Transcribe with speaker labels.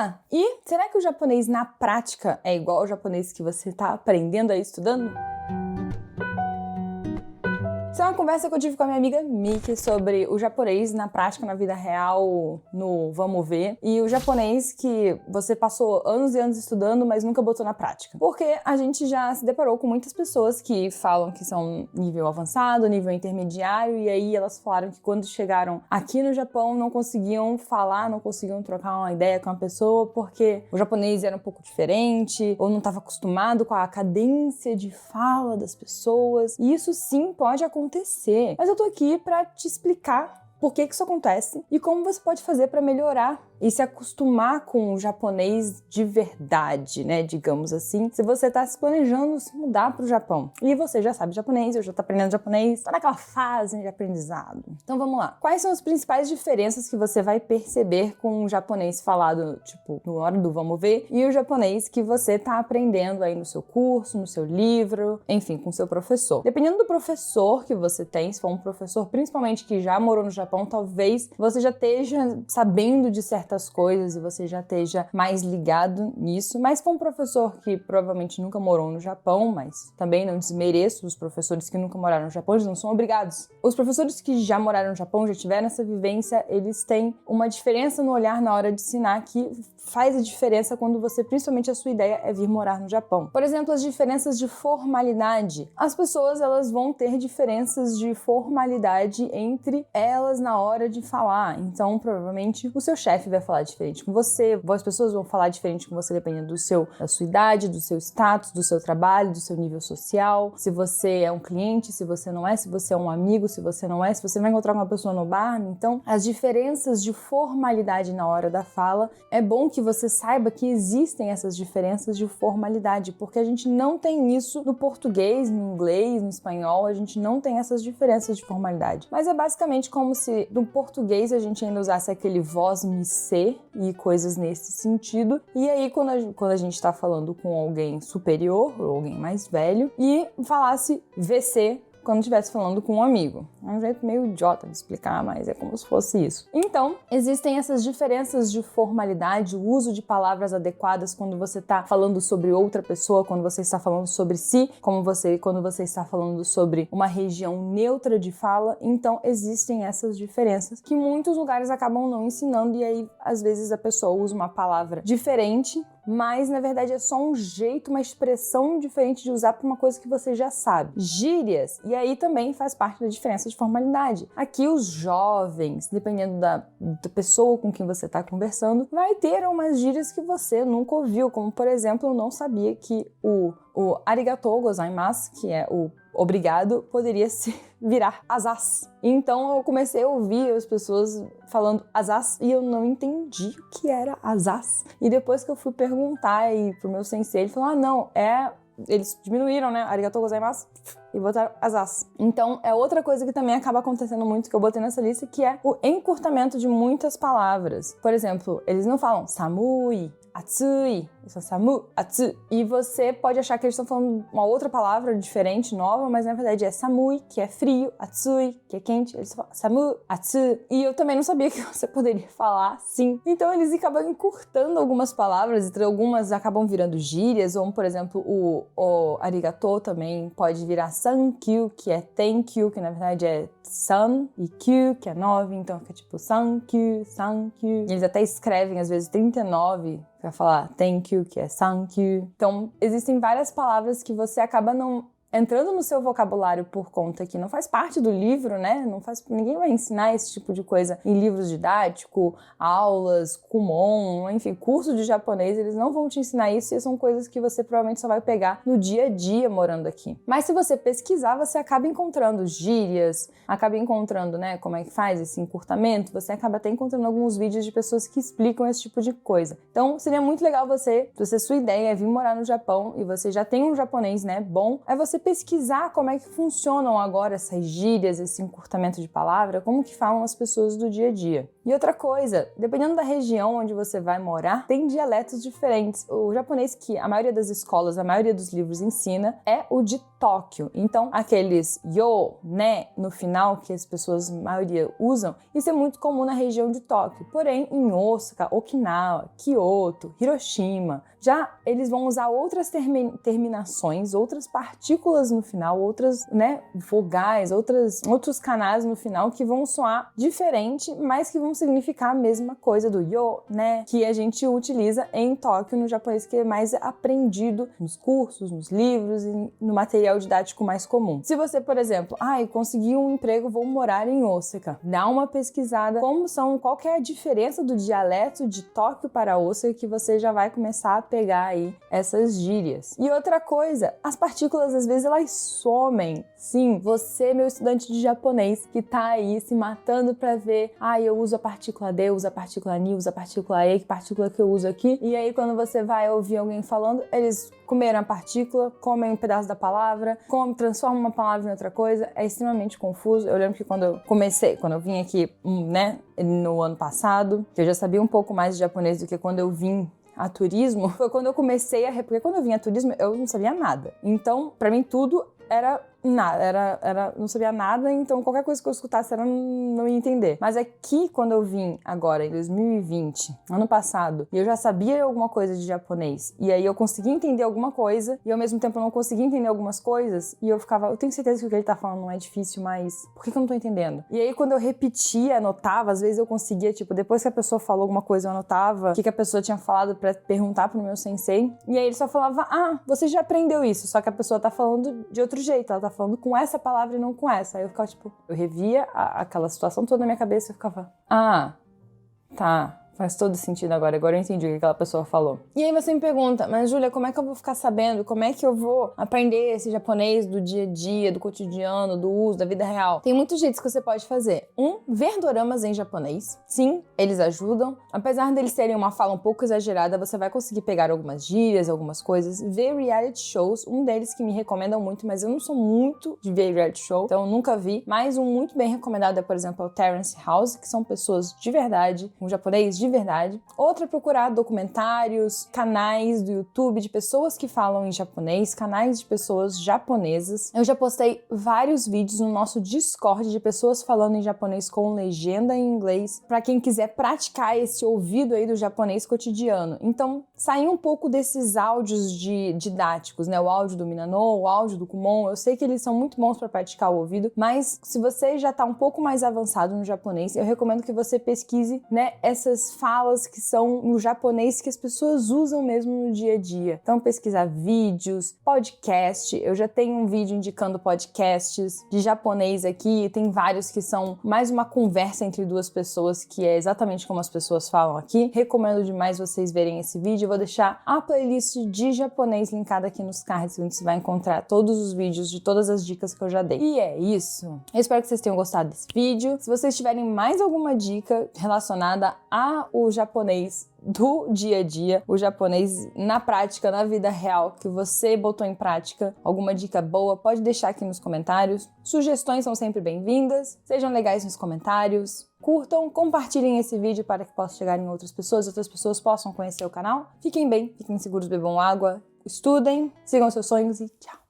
Speaker 1: Tá, e será que o japonês na prática é igual ao japonês que você tá aprendendo aí estudando? Isso é uma conversa que eu tive com a minha amiga Miki sobre o japonês na prática, na vida real, no vamos ver, e o japonês que você passou anos e anos estudando, mas nunca botou na prática. Porque a gente já se deparou com muitas pessoas que falam que são nível avançado, nível intermediário, e aí elas falaram que quando chegaram aqui no Japão não conseguiam falar, não conseguiam trocar uma ideia com a pessoa porque o japonês era um pouco diferente, ou não estava acostumado com a cadência de fala das pessoas. E isso sim pode acontecer. Mas eu tô aqui pra te explicar por que isso acontece e como você pode fazer para melhorar e se acostumar com o japonês de verdade, né, digamos assim, se você tá se planejando se mudar pro Japão. E você já sabe japonês, ou já tá aprendendo japonês, tá naquela fase de aprendizado. Então vamos lá. Quais são as principais diferenças que você vai perceber com o japonês falado, tipo, na hora do vamos ver, e o japonês que você tá aprendendo aí no seu curso, no seu livro, enfim, com o seu professor. Dependendo do professor que você tem, se for um professor principalmente que já morou no Japão, talvez você já esteja sabendo de certas coisas e você já esteja mais ligado nisso, mas se for um professor que provavelmente nunca morou no Japão, mas também não desmereço os professores que nunca moraram no Japão, eles não são obrigados. Os professores que já moraram no Japão, já tiveram essa vivência, eles têm uma diferença no olhar na hora de ensinar que faz a diferença quando você, principalmente a sua ideia é vir morar no Japão. Por exemplo, as diferenças de formalidade. As pessoas, elas vão ter diferenças de formalidade entre elas na hora de falar. Então, provavelmente, o seu chefe vai falar diferente com você, as pessoas vão falar diferente com você dependendo da sua idade, do seu status, do seu trabalho, do seu nível social, se você é um cliente, se você não é, se você é um amigo, se você não é, se você vai encontrar uma pessoa no bar. Então, as diferenças de formalidade na hora da fala, é bom que você saiba que existem essas diferenças de formalidade, porque a gente não tem isso no português, no inglês, no espanhol, a gente não tem essas diferenças de formalidade. Mas é basicamente como se no português a gente ainda usasse aquele vós me ser e coisas nesse sentido. E aí quando a gente tá falando com alguém superior ou alguém mais velho e falasse VC quando estivesse falando com um amigo. É um jeito meio idiota de explicar, mas é como se fosse isso. Então, existem essas diferenças de formalidade, o uso de palavras adequadas quando você está falando sobre outra pessoa, quando você está falando sobre si, quando você está falando sobre uma região neutra de fala. Então, existem essas diferenças que muitos lugares acabam não ensinando e aí, às vezes, a pessoa usa uma palavra diferente, mas na verdade é só um jeito, uma expressão diferente de usar para uma coisa que você já sabe. Gírias, e aí também faz parte da diferença de formalidade. Aqui os jovens, dependendo da pessoa com quem você está conversando, vai ter umas gírias que você nunca ouviu, como por exemplo, eu não sabia que o arigatou gozaimasu, que é o obrigado, poderia se virar asas. Então eu comecei a ouvir as pessoas falando asas e eu não entendi o que era asas. E depois que eu fui perguntar aí pro meu sensei, ele falou, não, eles diminuíram, né, arigatou gozaimasu, e botaram asas. Então, é outra coisa que também acaba acontecendo muito, que eu botei nessa lista, que é o encurtamento de muitas palavras. Por exemplo, eles não falam samui, atsui, isso é samu, atsu. E você pode achar que eles estão falando uma outra palavra diferente, nova, mas na verdade é samui, que é frio, atsui, que é quente. Eles falam samu, atsu. E eu também não sabia que você poderia falar assim. Então eles acabam encurtando algumas palavras, e algumas acabam virando gírias, ou por exemplo, o arigato também pode virar sankyu, que é thank you, que na verdade é san, e kyu, que é 9, então fica tipo sankyu, sankyu. E eles até escrevem às vezes 39 pra falar thank you, que é thank you. Então, existem várias palavras que você acaba não entrando no seu vocabulário por conta que não faz parte do livro, né? Ninguém vai ensinar esse tipo de coisa em livros didáticos, aulas, kumon, enfim, curso de japonês, eles não vão te ensinar isso e são coisas que você provavelmente só vai pegar no dia a dia morando aqui. Mas se você pesquisar, você acaba encontrando gírias, acaba encontrando, né, como é que faz esse encurtamento, você acaba até encontrando alguns vídeos de pessoas que explicam esse tipo de coisa. Então, seria muito legal se sua ideia é vir morar no Japão e você já tem um japonês, né, bom, é você pesquisar como é que funcionam agora essas gírias, esse encurtamento de palavra, como que falam as pessoas do dia a dia. E outra coisa, dependendo da região onde você vai morar, tem dialetos diferentes. O japonês que a maioria das escolas, a maioria dos livros ensina é o de Tóquio. Então, aqueles yo, né, no final, que as pessoas, a maioria, usam, isso é muito comum na região de Tóquio. Porém, em Osaka, Okinawa, Kyoto, Hiroshima, já eles vão usar outras terminações, outras partículas no final, outras, né, vogais, outros canais no final que vão soar diferente, mas que vão significar a mesma coisa do yo, né, que a gente utiliza em Tóquio, no japonês, que é mais aprendido nos cursos, nos livros e no material didático mais comum. Se você, por exemplo, consegui um emprego, vou morar em Osaka, dá uma pesquisada qual que é a diferença do dialeto de Tóquio para Osaka, que você já vai começar a pegar aí essas gírias. E outra coisa, as partículas às vezes elas somem. Sim, você, meu estudante de japonês, que tá aí se matando pra ver, eu uso a partícula D, uso a partícula Ni, uso a partícula E, que partícula que eu uso aqui? E aí quando você vai ouvir alguém falando, eles comeram a partícula, comem um pedaço da palavra, transformam uma palavra em outra coisa, é extremamente confuso. Eu lembro que quando eu vim aqui, né, no ano passado, que eu já sabia um pouco mais de japonês do que quando eu vim a turismo, foi quando eu comecei porque quando eu vim a turismo, eu não sabia nada. Então, pra mim, tudo era nada, não sabia nada, então qualquer coisa que eu escutasse não ia entender. Mas aqui, quando eu vim agora, em 2020, ano passado, e eu já sabia alguma coisa de japonês, e aí eu conseguia entender alguma coisa, e ao mesmo tempo eu não conseguia entender algumas coisas, e eu tenho certeza que o que ele tá falando não é difícil, mas por que eu não tô entendendo? E aí quando eu repetia, anotava, às vezes eu conseguia, depois que a pessoa falou alguma coisa, eu anotava o que a pessoa tinha falado pra perguntar pro meu sensei, e aí ele só falava, você já aprendeu isso, só que a pessoa tá falando de outro jeito, ela tá falando com essa palavra e não com essa. Aí eu ficava eu revia aquela situação toda na minha cabeça e eu ficava, tá. Faz todo sentido agora eu entendi o que aquela pessoa falou. E aí você me pergunta, mas Júlia, como é que eu vou ficar sabendo? Como é que eu vou aprender esse japonês do dia a dia, do cotidiano, do uso, da vida real? Tem muitos jeitos que você pode fazer. Ver doramas em japonês. Sim, eles ajudam. Apesar deles terem uma fala um pouco exagerada, você vai conseguir pegar algumas gírias, algumas coisas. Ver reality shows, um deles que me recomendam muito, mas eu não sou muito de ver reality show, então eu nunca vi. Mas um muito bem recomendado é, por exemplo, o Terrace House, que são pessoas de verdade, um japonês de verdade. Outra é procurar documentários, canais do YouTube de pessoas que falam em japonês, canais de pessoas japonesas. Eu já postei vários vídeos no nosso Discord de pessoas falando em japonês com legenda em inglês, para quem quiser praticar esse ouvido aí do japonês cotidiano. Então, sair um pouco desses áudios didáticos, né? O áudio do Minano, o áudio do Kumon, eu sei que eles são muito bons para praticar o ouvido, mas se você já tá um pouco mais avançado no japonês, eu recomendo que você pesquise, né, essas falas que são no japonês que as pessoas usam mesmo no dia a dia. Então, pesquisar vídeos, podcast. Eu já tenho um vídeo indicando podcasts de japonês aqui. Tem vários que são mais uma conversa entre duas pessoas, que é exatamente como as pessoas falam aqui. Recomendo demais vocês verem esse vídeo. Eu vou deixar a playlist de japonês linkada aqui nos cards, onde você vai encontrar todos os vídeos de todas as dicas que eu já dei. E é isso. Eu espero que vocês tenham gostado desse vídeo. Se vocês tiverem mais alguma dica relacionada ao japonês do dia a dia, o japonês na prática, na vida real, que você botou em prática, alguma dica boa, pode deixar aqui nos comentários. Sugestões são sempre bem-vindas, sejam legais nos comentários, curtam, compartilhem esse vídeo para que possa chegar em outras pessoas possam conhecer o canal. Fiquem bem, fiquem seguros, bebam água, estudem, sigam seus sonhos e tchau!